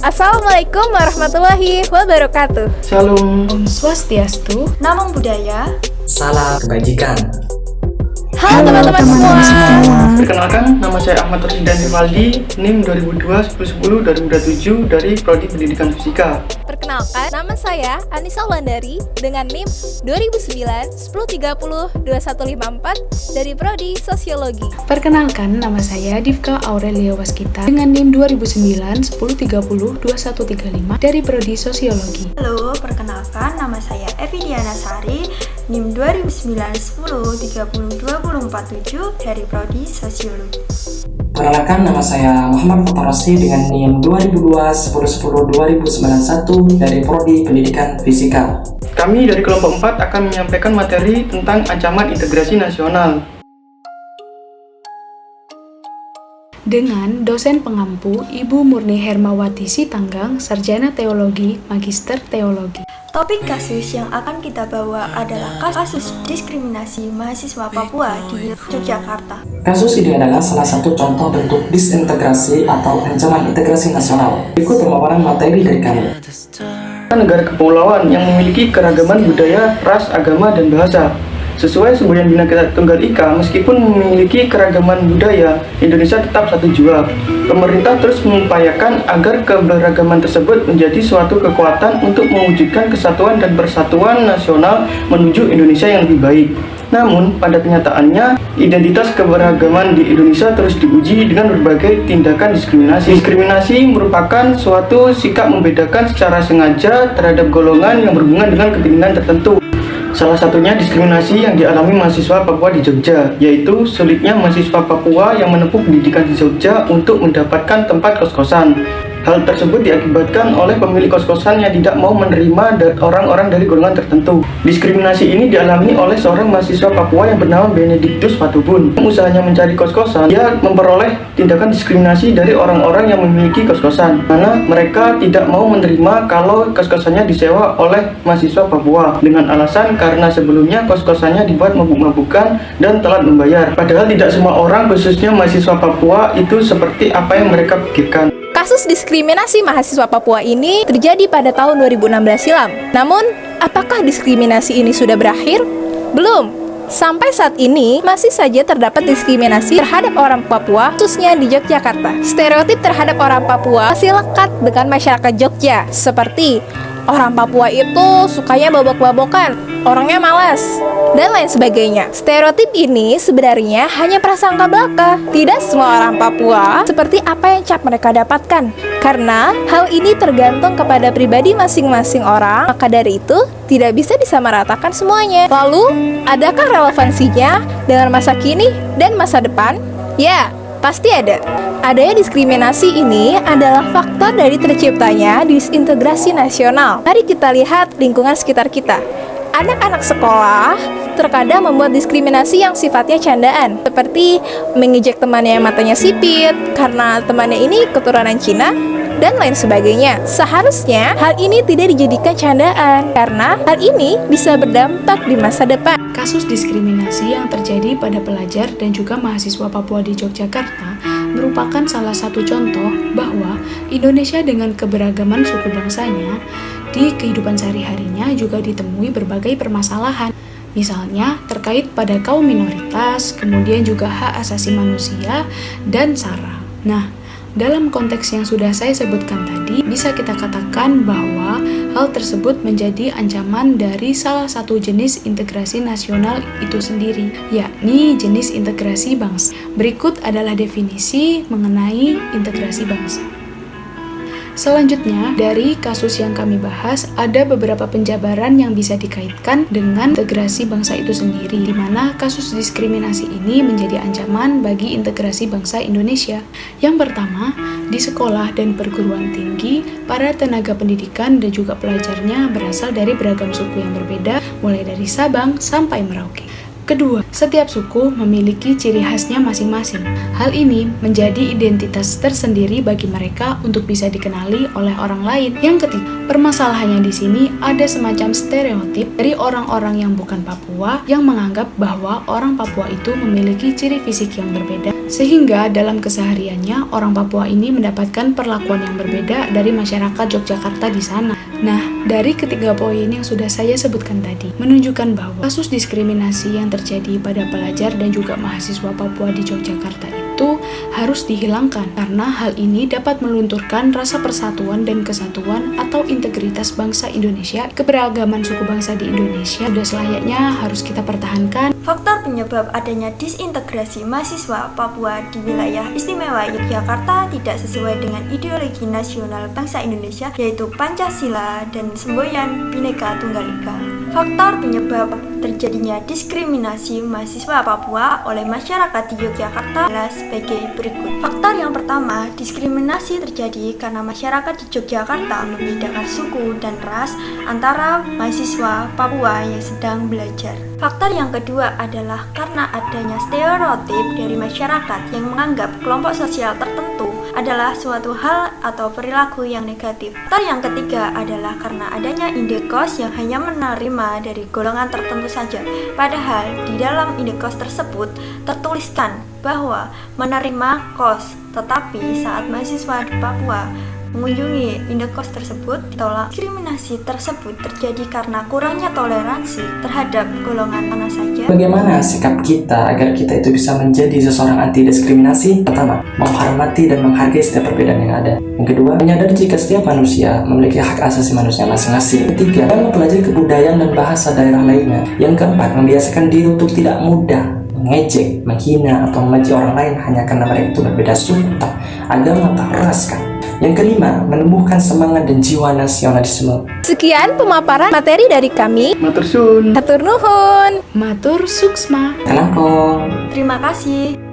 Assalamualaikum warahmatullahi wabarakatuh. Shalom. Om Swastiastu. Namo Buddhaya. Salam kebajikan. Halo teman-teman semua. Perkenalkan, nama saya Ahmad Rosidan Rivaldi, NIM 2002-1010-2007 dari Prodi Pendidikan Fisika. Perkenalkan, nama saya Anissa Wandari dengan NIM 2009-1030-2154 dari Prodi Sosiologi. Perkenalkan, nama saya Divka Aurelia Waskita dengan NIM 2009-1030-2135 dari Prodi Sosiologi. Halo, perkenalkan nama saya Evi Diana Sari, NIM 2009-1030-2047 dari Prodi Sosiologi. Perkenalkan, nama saya Muhammad Fatarasi dengan NIM 2002-1010-2091 dari Prodi Pendidikan Fisika. Kami dari kelompok 4 akan menyampaikan materi tentang ancaman integrasi nasional. Dengan dosen pengampu Ibu Murni Hermawati Sitanggang, Sarjana Teologi, Magister Teologi. Topik kasus yang akan kita bawa adalah kasus diskriminasi mahasiswa Papua di Yogyakarta. Kasus ini adalah salah satu contoh bentuk disintegrasi atau ancaman integrasi nasional. Berikut pemaparan materi dari kami. Negara kepulauan yang memiliki keragaman budaya, ras, agama, dan bahasa. Sesuai semboyan Bhinneka Tunggal Ika, meskipun memiliki keragaman budaya, Indonesia tetap satu jua. Pemerintah terus mengupayakan agar keberagaman tersebut menjadi suatu kekuatan untuk mewujudkan kesatuan dan persatuan nasional menuju Indonesia yang lebih baik. Namun, pada kenyataannya, identitas keberagaman di Indonesia terus diuji dengan berbagai tindakan diskriminasi. Diskriminasi merupakan suatu sikap membedakan secara sengaja terhadap golongan yang berhubungan dengan kepentingan tertentu. Salah satunya diskriminasi yang dialami mahasiswa Papua di Jogja, yaitu sulitnya mahasiswa Papua yang menempuh pendidikan di Jogja untuk mendapatkan tempat kos-kosan. Hal tersebut diakibatkan oleh pemilik kos-kosan yang tidak mau menerima orang-orang dari golongan tertentu. Diskriminasi ini dialami oleh seorang mahasiswa Papua yang bernama Benedictus Patubun. Usahanya mencari kos-kosan, dia memperoleh tindakan diskriminasi dari orang-orang yang memiliki kos-kosan, mana mereka tidak mau menerima kalau kos-kosannya disewa oleh mahasiswa Papua dengan alasan karena sebelumnya kos-kosannya dibuat mabuk-mabukan dan telat membayar. Padahal tidak semua orang, khususnya mahasiswa Papua, itu seperti apa yang mereka pikirkan. Kasus diskriminasi mahasiswa Papua ini terjadi pada tahun 2016 silam. Namun, apakah diskriminasi ini sudah berakhir? Belum. Sampai saat ini, masih saja terdapat diskriminasi terhadap orang Papua, khususnya di Yogyakarta. Stereotip terhadap orang Papua masih lekat dengan masyarakat Jogja, seperti orang Papua itu sukanya babak-babokan, orangnya malas, dan lain sebagainya. Stereotip ini sebenarnya hanya prasangka belaka. Tidak semua orang Papua seperti apa yang cap mereka dapatkan, karena hal ini tergantung kepada pribadi masing-masing orang. Maka dari itu, tidak bisa disamaratakan semuanya. Lalu, adakah relevansinya dengan masa kini dan masa depan? Ya, pasti ada. Adanya diskriminasi ini adalah faktor dari terciptanya disintegrasi nasional. Mari kita lihat lingkungan sekitar kita. Anak-anak sekolah terkadang membuat diskriminasi yang sifatnya candaan, seperti mengejek temannya yang matanya sipit karena temannya ini keturunan Cina, dan lain sebagainya. Seharusnya hal ini tidak dijadikan candaan, karena hal ini bisa berdampak di masa depan. Kasus diskriminasi yang terjadi pada pelajar dan juga mahasiswa Papua di Yogyakarta merupakan salah satu contoh bahwa Indonesia dengan keberagaman suku bangsanya di kehidupan sehari-harinya juga ditemui berbagai permasalahan. Misalnya terkait pada kaum minoritas, kemudian juga hak asasi manusia, dan SARA. Nah, dalam konteks yang sudah saya sebutkan tadi, bisa kita katakan bahwa hal tersebut menjadi ancaman dari salah satu jenis integrasi nasional itu sendiri, yakni jenis integrasi bangsa. Berikut adalah definisi mengenai integrasi bangsa. Selanjutnya, dari kasus yang kami bahas, ada beberapa penjabaran yang bisa dikaitkan dengan integrasi bangsa itu sendiri, di mana kasus diskriminasi ini menjadi ancaman bagi integrasi bangsa Indonesia. Yang pertama, di sekolah dan perguruan tinggi, para tenaga pendidikan dan juga pelajarnya berasal dari beragam suku yang berbeda, mulai dari Sabang sampai Merauke. Kedua, setiap suku memiliki ciri khasnya masing-masing. Hal ini menjadi identitas tersendiri bagi mereka untuk bisa dikenali oleh orang lain. Yang ketiga, permasalahannya di sini ada semacam stereotip dari orang-orang yang bukan Papua yang menganggap bahwa orang Papua itu memiliki ciri fisik yang berbeda, sehingga dalam kesehariannya orang Papua ini mendapatkan perlakuan yang berbeda dari masyarakat Yogyakarta di sana. Nah, dari ketiga poin yang sudah saya sebutkan tadi, menunjukkan bahwa kasus diskriminasi yang terjadi pada pelajar dan juga mahasiswa Papua di Yogyakarta itu harus dihilangkan, karena hal ini dapat melunturkan rasa persatuan dan kesatuan atau integritas bangsa Indonesia. Keberagaman suku bangsa di Indonesia sudah selayaknya harus kita pertahankan. Faktor penyebab adanya disintegrasi mahasiswa Papua di wilayah istimewa Yogyakarta tidak sesuai dengan ideologi nasional bangsa Indonesia, yaitu Pancasila dan semboyan Bhinneka Tunggal Ika. Faktor penyebab terjadinya diskriminasi mahasiswa Papua oleh masyarakat di Yogyakarta adalah sebagai berikut. Faktor yang pertama, diskriminasi terjadi karena masyarakat di Yogyakarta membedakan suku dan ras antara mahasiswa Papua yang sedang belajar. Faktor yang kedua adalah karena adanya stereotip dari masyarakat yang menganggap kelompok sosial tertentu adalah suatu hal atau perilaku yang negatif. Faktor yang ketiga adalah karena adanya indekos yang hanya menerima dari golongan tertentu saja. Padahal di dalam indekos tersebut tertuliskan bahwa menerima kos, tetapi saat mahasiswa di Papua mengunjungi indekos tersebut ditolak. Diskriminasi tersebut terjadi karena kurangnya toleransi terhadap golongan mana saja. Bagaimana sikap kita agar kita itu bisa menjadi seseorang anti diskriminasi? Pertama, menghormati dan menghargai setiap perbedaan yang ada. Yang kedua, menyadari jika setiap manusia memiliki hak asasi manusia masing-masing. Ketiga, mempelajari kebudayaan dan bahasa daerah lainnya. Yang keempat, membiasakan diri untuk tidak mudah mengejek, menghina, atau membenci orang lain hanya karena mereka itu berbeda suku, agama, atau ras kan. Yang kelima, menumbuhkan semangat dan jiwa nasionalisme. Sekian pemaparan materi dari kami. Matur suwun. Hatur nuhun. Matur suksma. Kalangkong. Terima kasih.